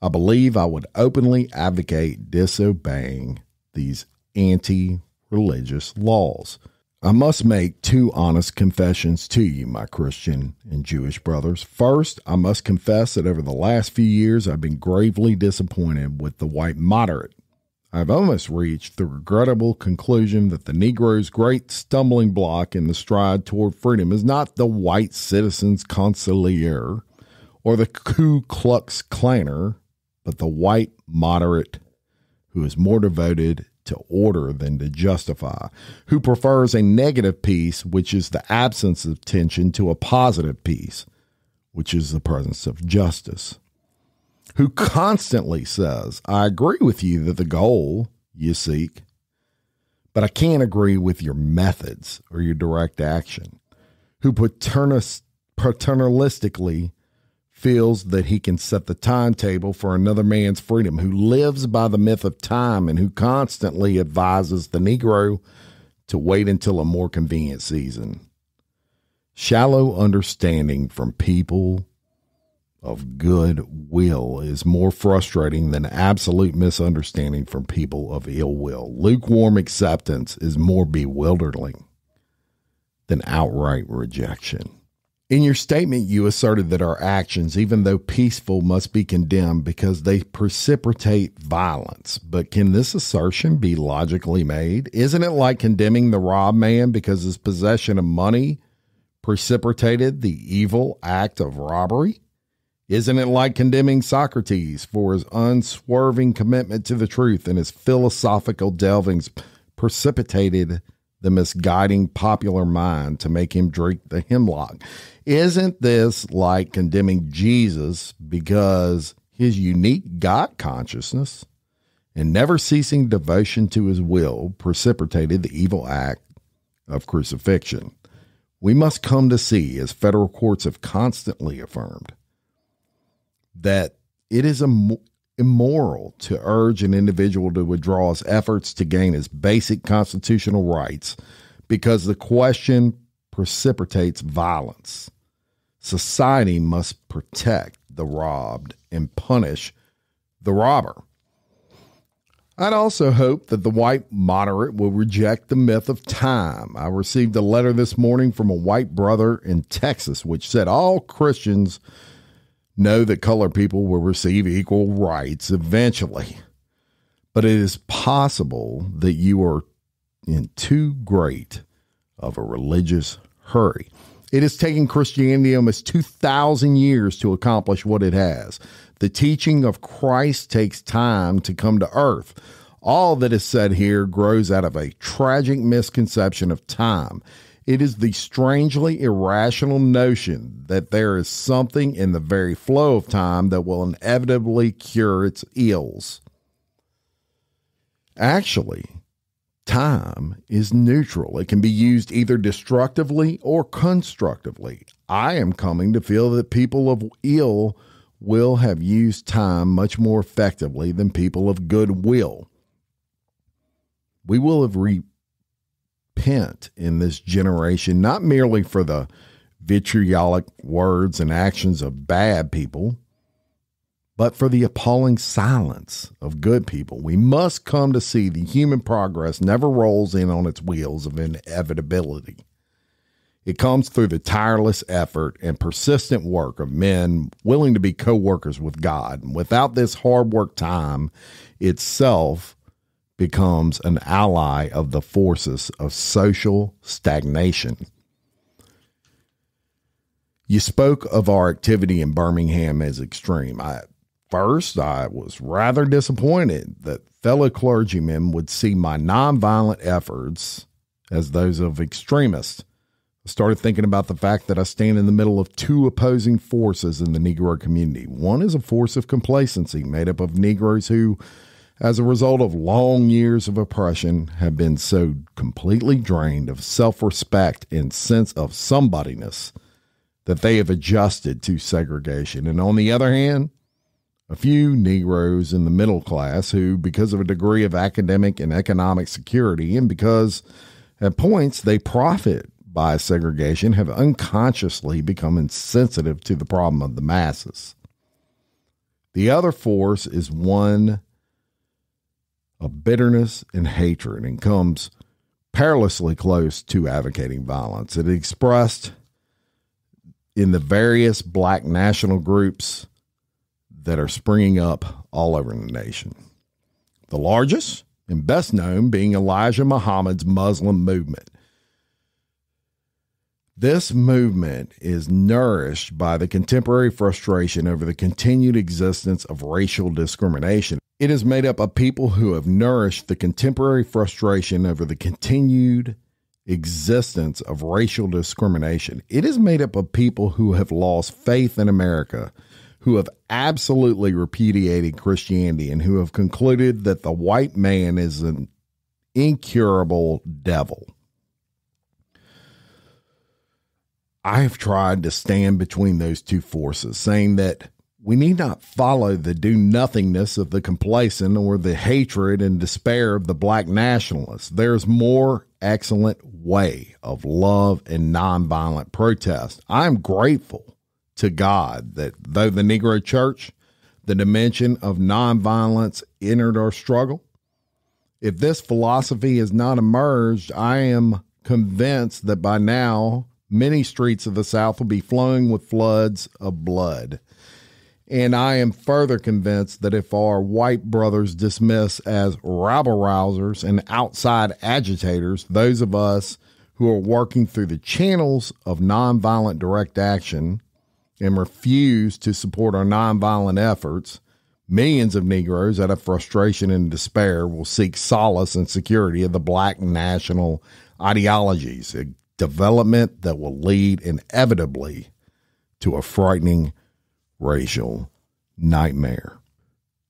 I believe I would openly advocate disobeying these anti-religious laws. I must make two honest confessions to you, my Christian and Jewish brothers. First, I must confess that over the last few years, I've been gravely disappointed with the white moderate. I've almost reached the regrettable conclusion that the Negro's great stumbling block in the stride toward freedom is not the white citizens conciliar or the Ku Klux Klaner, but the white moderate who is more devoted to order than to justify, who prefers a negative peace, which is the absence of tension, to a positive peace, which is the presence of justice, who constantly says, I agree with you that the goal you seek, but I can't agree with your methods or your direct action, who paternalistically feels that he can set the timetable for another man's freedom, who lives by the myth of time and who constantly advises the Negro to wait until a more convenient season. Shallow understanding from people of good will is more frustrating than absolute misunderstanding from people of ill will. Lukewarm acceptance is more bewildering than outright rejection. In your statement, you asserted that our actions, even though peaceful, must be condemned because they precipitate violence. But can this assertion be logically made? Isn't it like condemning the robbed man because his possession of money precipitated the evil act of robbery? Isn't it like condemning Socrates for his unswerving commitment to the truth and his philosophical delvings precipitated the misguiding popular mind to make him drink the hemlock? Isn't this like condemning Jesus because his unique God consciousness and never ceasing devotion to his will precipitated the evil act of crucifixion? We must come to see, as federal courts have constantly affirmed, that it is immoral to urge an individual to withdraw his efforts to gain his basic constitutional rights because the question precipitates violence. Society must protect the robbed and punish the robber. I'd also hope that the white moderate will reject the myth of time. I received a letter this morning from a white brother in Texas, which said all Christians know that colored people will receive equal rights eventually. But it is possible that you are in too great of a religious hurry. It has taken Christianity almost 2,000 years to accomplish what it has. The teaching of Christ takes time to come to earth. All that is said here grows out of a tragic misconception of time. It is the strangely irrational notion that there is something in the very flow of time that will inevitably cure its ills. Actually, time is neutral. It can be used either destructively or constructively. I am coming to feel that people of ill will have used time much more effectively than people of goodwill. We will have repent in this generation, not merely for the vitriolic words and actions of bad people, but for the appalling silence of good people. We must come to see the human progress never rolls in on its wheels of inevitability. It comes through the tireless effort and persistent work of men willing to be co-workers with God. And without this hard work, time itself becomes an ally of the forces of social stagnation. You spoke of our activity in Birmingham as extreme. First, I was rather disappointed that fellow clergymen would see my nonviolent efforts as those of extremists. I started thinking about the fact that I stand in the middle of two opposing forces in the Negro community. One is a force of complacency made up of Negroes who, as a result of long years of oppression, have been so completely drained of self-respect and sense of somebodyness that they have adjusted to segregation. And on the other hand, a few Negroes in the middle class who, because of a degree of academic and economic security, and because at points they profit by segregation, have unconsciously become insensitive to the problem of the masses. The other force is one of bitterness and hatred and comes perilously close to advocating violence. It is expressed in the various black national groups that are springing up all over the nation. The largest and best known being Elijah Muhammad's Muslim movement. This movement is nourished by the contemporary frustration over the continued existence of racial discrimination. It is made up of people who have nourished the contemporary frustration over the continued existence of racial discrimination. It is made up of people who have lost faith in America, who have absolutely repudiated Christianity, and who have concluded that the white man is an incurable devil. I have tried to stand between those two forces, saying that we need not follow the do-nothingness of the complacent or the hatred and despair of the black nationalists. There's more excellent way of love and nonviolent protest. I'm grateful to God that though the Negro Church, the dimension of nonviolence entered our struggle, if this philosophy has not emerged, I am convinced that by now many streets of the South will be flowing with floods of blood. And I am further convinced that if our white brothers dismiss as rabble-rousers and outside agitators those of us who are working through the channels of nonviolent direct action and refuse to support our nonviolent efforts, millions of Negroes out of frustration and despair will seek solace and security of the black national ideologies, a development that will lead inevitably to a frightening racial nightmare.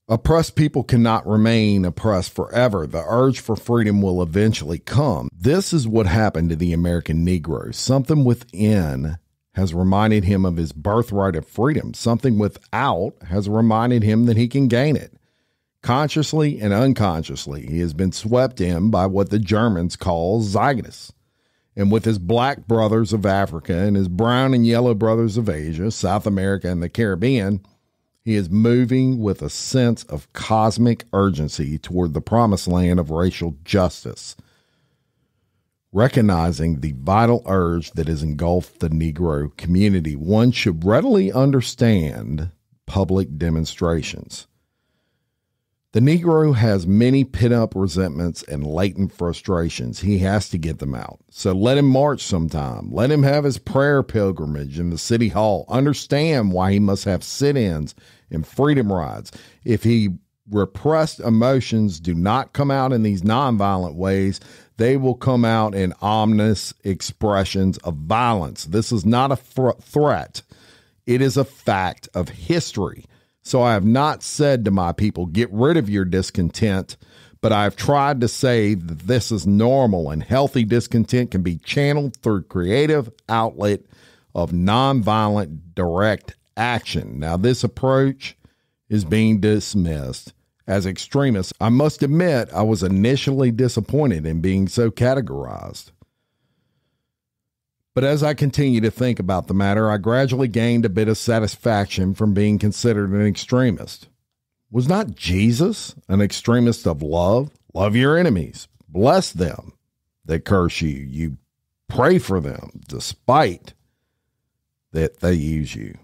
Oppressed people cannot remain oppressed forever. The urge for freedom will eventually come. This is what happened to the American Negro. Something within has reminded him of his birthright of freedom. Something without has reminded him that he can gain it. Consciously and unconsciously, he has been swept in by what the Germans call zeitgeist. And with his black brothers of Africa and his brown and yellow brothers of Asia, South America, and the Caribbean, He is moving with a sense of cosmic urgency toward the promised land of racial justice, recognizing the vital urge that has engulfed the Negro community. One should readily understand public demonstrations. The Negro has many pent-up resentments and latent frustrations. He has to get them out. So let him march sometime. Let him have his prayer pilgrimage in the city hall. Understand why he must have sit-ins and freedom rides. If he repressed emotions do not come out in these nonviolent ways, they will come out in ominous expressions of violence. This is not a threat. It is a fact of history. So I have not said to my people, get rid of your discontent, but I've tried to say that this is normal and healthy discontent can be channeled through creative outlet of nonviolent direct action. Now, this approach is being dismissed as extremist. I must admit, I was initially disappointed in being so categorized. But as I continue to think about the matter, I gradually gained a bit of satisfaction from being considered an extremist. Was not Jesus an extremist of love? Love your enemies. Bless them that curse you. You pray for them despite that they use you.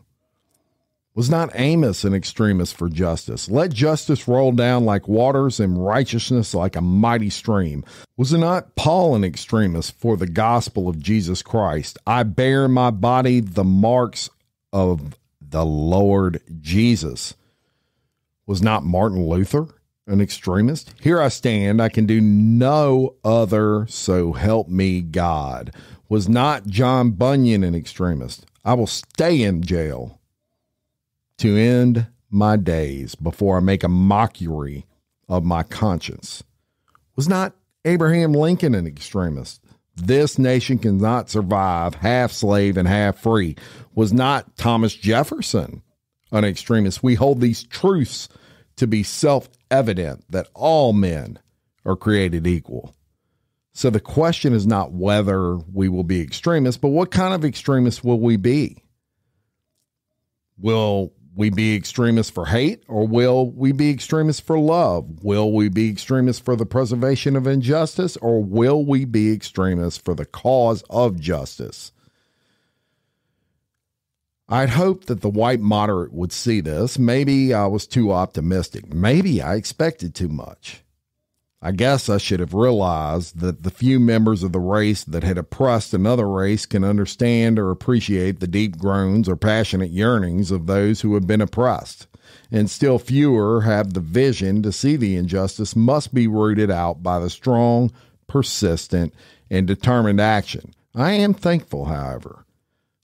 Was not Amos an extremist for justice? Let justice roll down like waters and righteousness like a mighty stream. Was not Paul an extremist for the gospel of Jesus Christ? I bear in my body the marks of the Lord Jesus. Was not Martin Luther an extremist? Here I stand, I can do no other, so help me God. Was not John Bunyan an extremist? I will stay in jail to end my days before I make a mockery of my conscience. Was not Abraham Lincoln an extremist? This nation cannot survive half slave and half free. Was not Thomas Jefferson an extremist? We hold these truths to be self-evident that all men are created equal. So the question is not whether we will be extremists, but what kind of extremists will we be? Will we be extremists for hate, or will we be extremists for love? Will we be extremists for the preservation of injustice, or will we be extremists for the cause of justice? I'd hoped that the white moderate would see this. Maybe I was too optimistic. Maybe I expected too much. I guess I should have realized that the few members of the race that had oppressed another race can understand or appreciate the deep groans or passionate yearnings of those who have been oppressed, and still fewer have the vision to see the injustice must be rooted out by the strong, persistent, and determined action. I am thankful, however,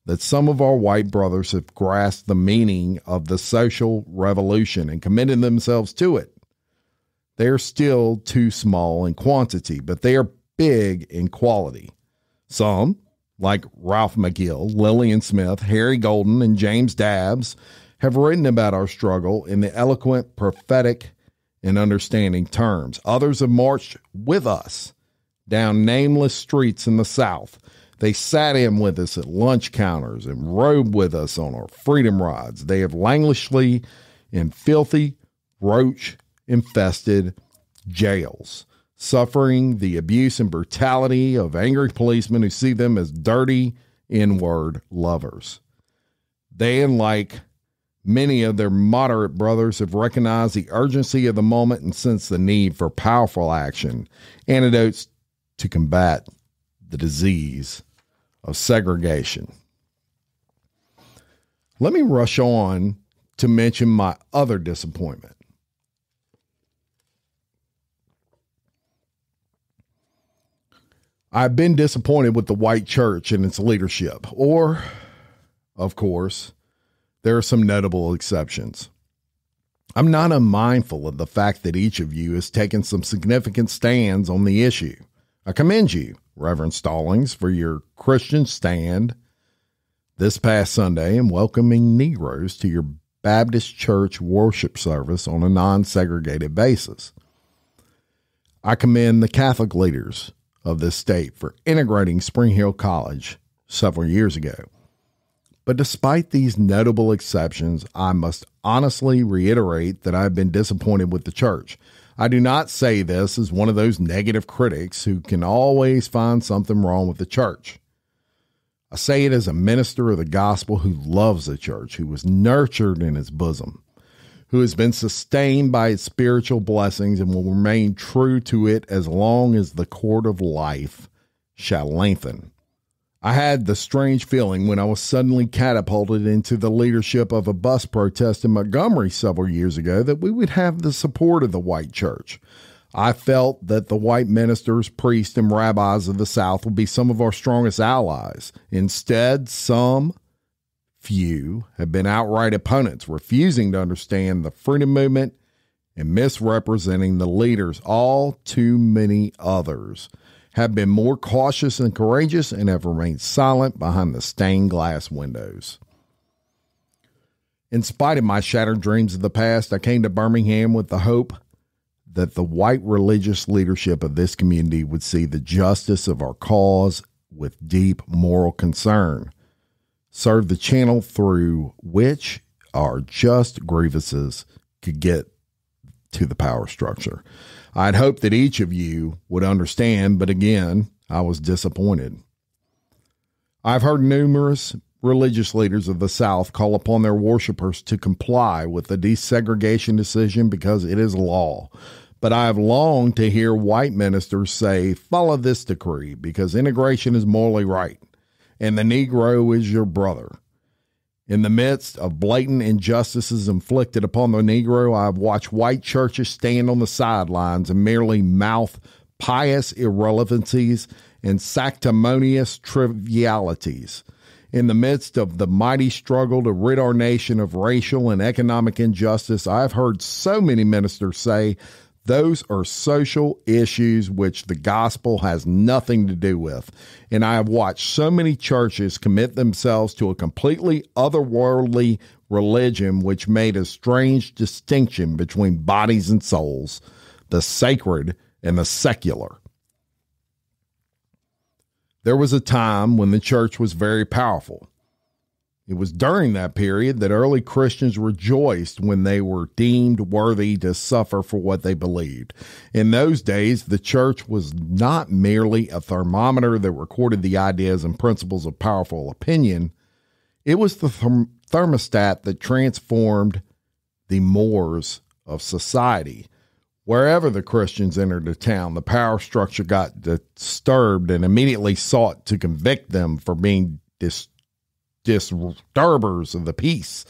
that some of our white brothers have grasped the meaning of the social revolution and committed themselves to it. They are still too small in quantity, but they are big in quality. Some, like Ralph McGill, Lillian Smith, Harry Golden, and James Dabbs, have written about our struggle in the eloquent, prophetic, and understanding terms. Others have marched with us down nameless streets in the South. They sat in with us at lunch counters and rode with us on our freedom rides. They have languishly in filthy, roach-infested jails, suffering the abuse and brutality of angry policemen who see them as dirty, N-word lovers. They, and like many of their moderate brothers, have recognized the urgency of the moment and sensed the need for powerful action, antidotes to combat the disease of segregation. Let me rush on to mention my other disappointment. I've been disappointed with the white church and its leadership, or, of course, there are some notable exceptions. I'm not unmindful of the fact that each of you has taken some significant stands on the issue. I commend you, Reverend Stallings, for your Christian stand this past Sunday in welcoming Negroes to your Baptist church worship service on a non-segregated basis. I commend the Catholic leaders of this state for integrating Spring Hill College several years ago. But despite these notable exceptions, I must honestly reiterate that I've been disappointed with the church. I do not say this as one of those negative critics who can always find something wrong with the church. I say it as a minister of the gospel who loves the church, who was nurtured in its bosom, who has been sustained by its spiritual blessings and will remain true to it as long as the cord of life shall lengthen. I had the strange feeling when I was suddenly catapulted into the leadership of a bus protest in Montgomery several years ago that we would have the support of the white church. I felt that the white ministers, priests, and rabbis of the South would be some of our strongest allies. Instead, few have been outright opponents, refusing to understand the freedom movement and misrepresenting the leaders. All too many others have been more cautious and courageous and have remained silent behind the stained glass windows. In spite of my shattered dreams of the past, I came to Birmingham with the hope that the white religious leadership of this community would see the justice of our cause with deep moral concern, serve the channel through which our just grievances could get to the power structure. I'd hoped that each of you would understand, but again, I was disappointed. I've heard numerous religious leaders of the South call upon their worshipers to comply with the desegregation decision because it is law. But I have longed to hear white ministers say, follow this decree because integration is morally right and the Negro is your brother. In the midst of blatant injustices inflicted upon the Negro, I have watched white churches stand on the sidelines and merely mouth pious irrelevancies and sanctimonious trivialities. In the midst of the mighty struggle to rid our nation of racial and economic injustice, I have heard so many ministers say those are social issues which the gospel has nothing to do with. And I have watched so many churches commit themselves to a completely otherworldly religion which made a strange distinction between bodies and souls, the sacred and the secular. There was a time when the church was very powerful. It was during that period that early Christians rejoiced when they were deemed worthy to suffer for what they believed. In those days, the church was not merely a thermometer that recorded the ideas and principles of powerful opinion. It was the thermostat that transformed the mores of society. Wherever the Christians entered a town, the power structure got disturbed and immediately sought to convict them for being disturbers of the peace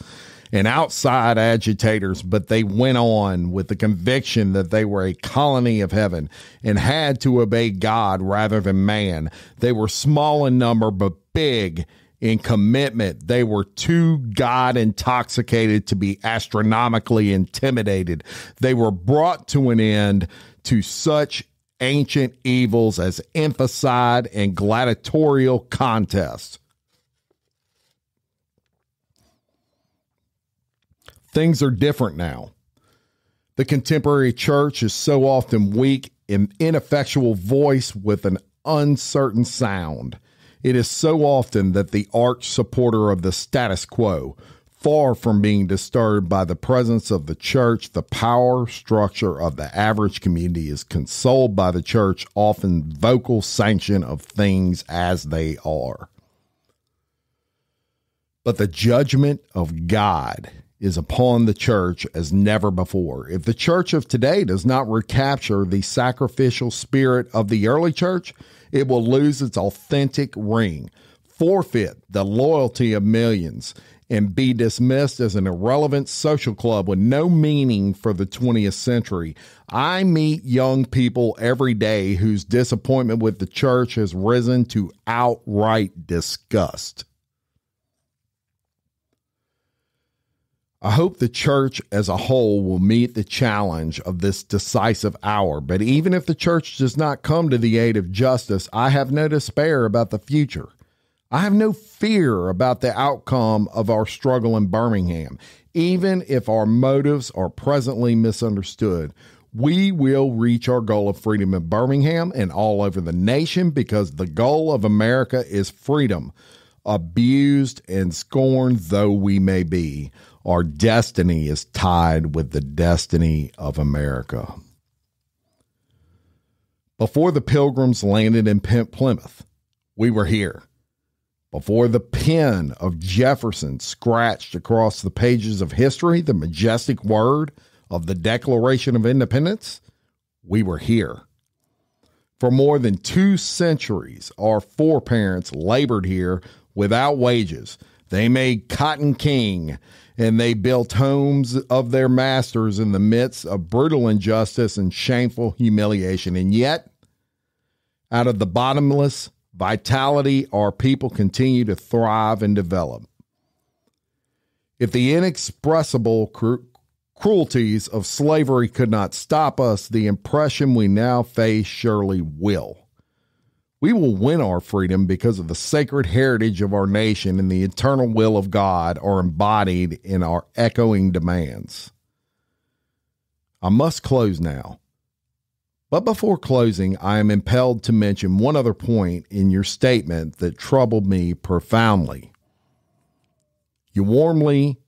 and outside agitators, but they went on with the conviction that they were a colony of heaven and had to obey God rather than man. They were small in number, but big in commitment. They were too God intoxicated to be astronomically intimidated. They were brought to an end to such ancient evils as infanticide and gladiatorial contests. Things are different now. The contemporary church is so often weak, an ineffectual voice with an uncertain sound. It is so often that the arch supporter of the status quo, far from being disturbed by the presence of the church, the power structure of the average community is consoled by the church, often vocal sanction of things as they are. But the judgment of God is upon the church as never before. If the church of today does not recapture the sacrificial spirit of the early church, it will lose its authentic ring, forfeit the loyalty of millions, and be dismissed as an irrelevant social club with no meaning for the 20th century. I meet young people every day whose disappointment with the church has risen to outright disgust. I hope the church as a whole will meet the challenge of this decisive hour. But even if the church does not come to the aid of justice, I have no despair about the future. I have no fear about the outcome of our struggle in Birmingham. Even if our motives are presently misunderstood, we will reach our goal of freedom in Birmingham and all over the nation, because the goal of America is freedom. Abused and scorned though we may be, our destiny is tied with the destiny of America. Before the Pilgrims landed in Plymouth, we were here. Before the pen of Jefferson scratched across the pages of history the majestic word of the Declaration of Independence, we were here. For more than 2 centuries, our foreparents labored here without wages. They made cotton king, and they built homes of their masters in the midst of brutal injustice and shameful humiliation. And yet, out of the bottomless vitality, our people continue to thrive and develop. If the inexpressible cruelties of slavery could not stop us, the impression we now face surely will. We will win our freedom because of the sacred heritage of our nation and the eternal will of God are embodied in our echoing demands. I must close now. But before closing, I am impelled to mention one other point in your statement that troubled me profoundly. You warmly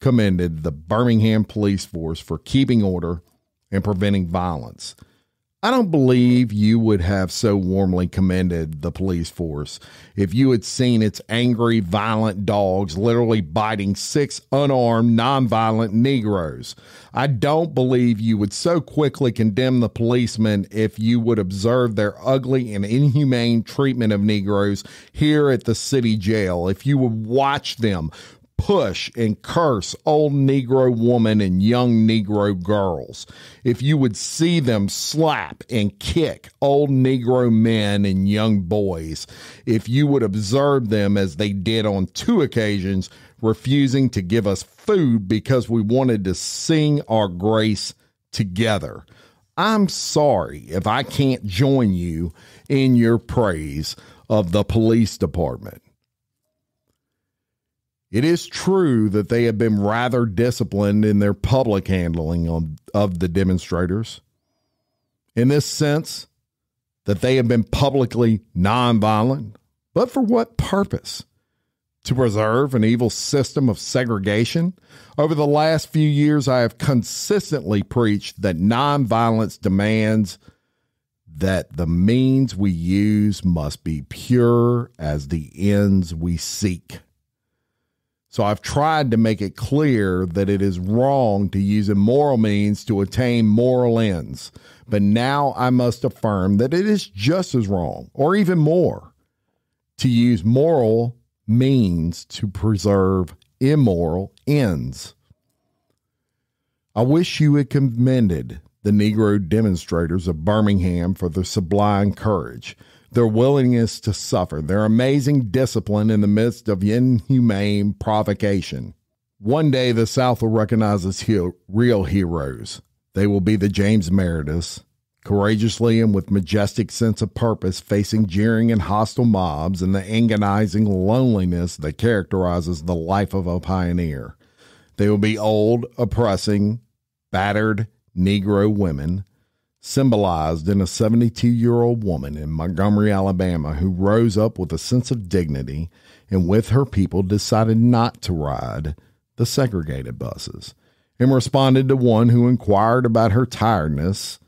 commended the Birmingham police force for keeping order and preventing violence. I don't believe you would have so warmly commended the police force if you had seen its angry, violent dogs literally biting 6 unarmed, nonviolent Negroes. I don't believe you would so quickly condemn the policemen if you would observe their ugly and inhumane treatment of Negroes here at the city jail, if you would watch them push and curse old Negro women and young Negro girls, if you would see them slap and kick old Negro men and young boys, if you would observe them as they did on 2 occasions, refusing to give us food because we wanted to sing our grace together. I'm sorry if I can't join you in your praise of the police department. It is true that they have been rather disciplined in their public handling of the demonstrators. In this sense, that they have been publicly nonviolent, but for what purpose? To preserve an evil system of segregation? Over the last few years, I have consistently preached that nonviolence demands that the means we use must be pure as the ends we seek. So I've tried to make it clear that it is wrong to use immoral means to attain moral ends. But now I must affirm that it is just as wrong, or even more, to use moral means to preserve immoral ends. I wish you had commended the Negro demonstrators of Birmingham for their sublime courage, their willingness to suffer, their amazing discipline in the midst of inhumane provocation. One day the South will recognize its real heroes. They will be the James Merediths, courageously and with majestic sense of purpose facing jeering and hostile mobs and the agonizing loneliness that characterizes the life of a pioneer. They will be old, oppressing, battered Negro women, symbolized in a 72-year-old woman in Montgomery, Alabama, who rose up with a sense of dignity and with her people decided not to ride the segregated buses, and responded to one who inquired about her tiredness.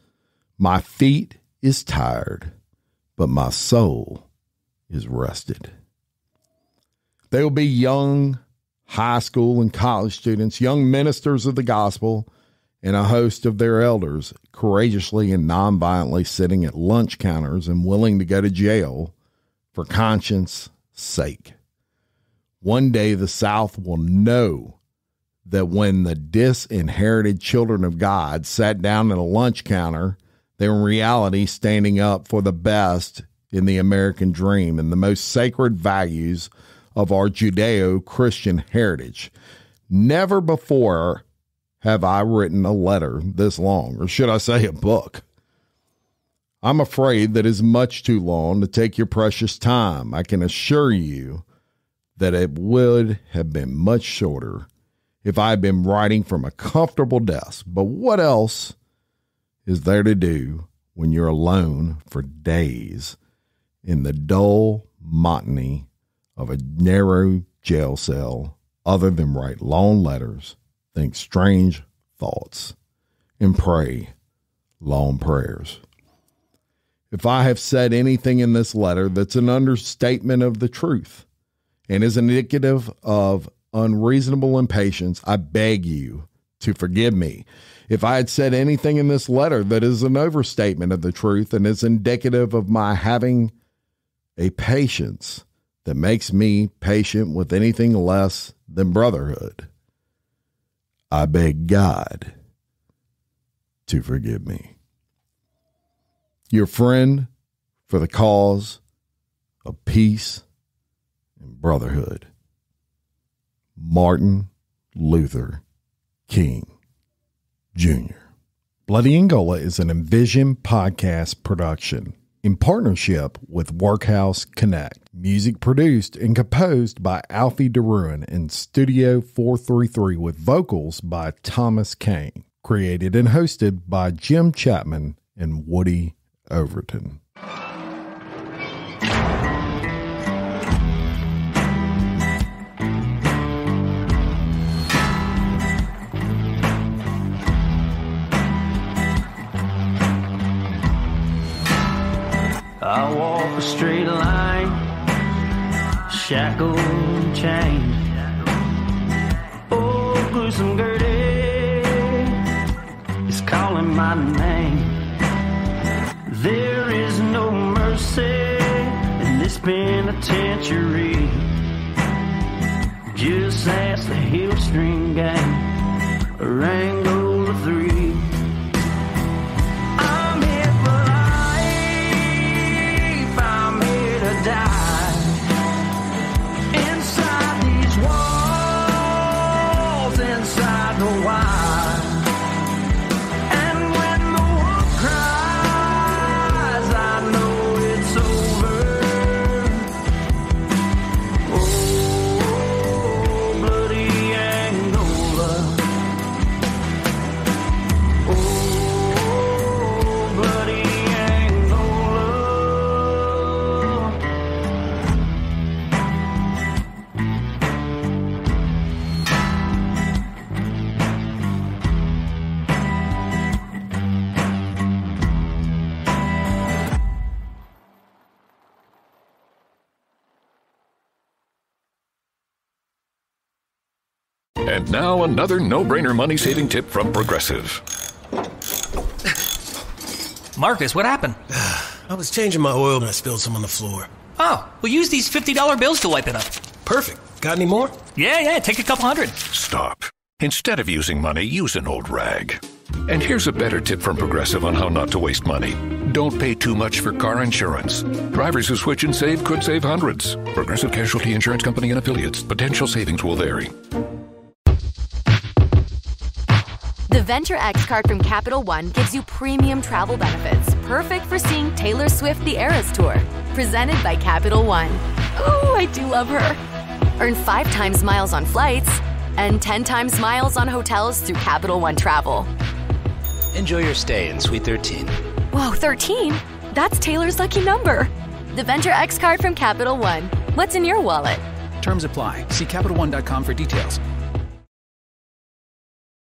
My feet is tired, but my soul is rested. They will be young high school and college students, young ministers of the gospel, and a host of their elders courageously and nonviolently sitting at lunch counters and willing to go to jail for conscience sake. One day the South will know that when the disinherited children of God sat down at a lunch counter, they were in reality standing up for the best in the American dream and the most sacred values of our Judeo-Christian heritage. Never before have I written a letter this long, or should I say a book. I'm afraid that it's much too long to take your precious time. I can assure you that it would have been much shorter if I had been writing from a comfortable desk. But what else is there to do when you're alone for days in the dull monotony of a narrow jail cell other than write long letters, think strange thoughts, and pray long prayers. If I have said anything in this letter that's an understatement of the truth and is indicative of unreasonable impatience, I beg you to forgive me. If I had said anything in this letter that is an overstatement of the truth and is indicative of my having a patience that makes me patient with anything less than brotherhood, I beg God to forgive me. Your friend for the cause of peace and brotherhood, Martin Luther King Jr. Bloody Angola is an Envision podcast production in partnership with Workhouse Connect. Music produced and composed by Alfie DeRuin in Studio 433 with vocals by Thomas Kane. Created and hosted by Jim Chapman and Woody Overton. I walk a straight line, shackled and chained. Oh, gruesome Gertie is calling my name. There is no mercy in this penitentiary. Just ask the Hillstring Gang or Angola 3. I'm here for life, I'm here to die. Inside these walls, inside the wire. And now another no-brainer money-saving tip from Progressive. Marcus, what happened? I was changing my oil and I spilled some on the floor. Oh, well, use these $50 bills to wipe it up. Perfect. Got any more? Yeah, take a couple hundred. Stop. Instead of using money, use an old rag. And here's a better tip from Progressive on how not to waste money. Don't pay too much for car insurance. Drivers who switch and save could save hundreds. Progressive Casualty Insurance Company and Affiliates. Potential savings will vary. The Venture X card from Capital One gives you premium travel benefits, perfect for seeing Taylor Swift The Eras Tour. Presented by Capital One. Ooh, I do love her. Earn 5 times miles on flights and 10 times miles on hotels through Capital One Travel. Enjoy your stay in Suite 13. Whoa, 13? That's Taylor's lucky number. The Venture X card from Capital One. What's in your wallet? Terms apply. See CapitalOne.com for details.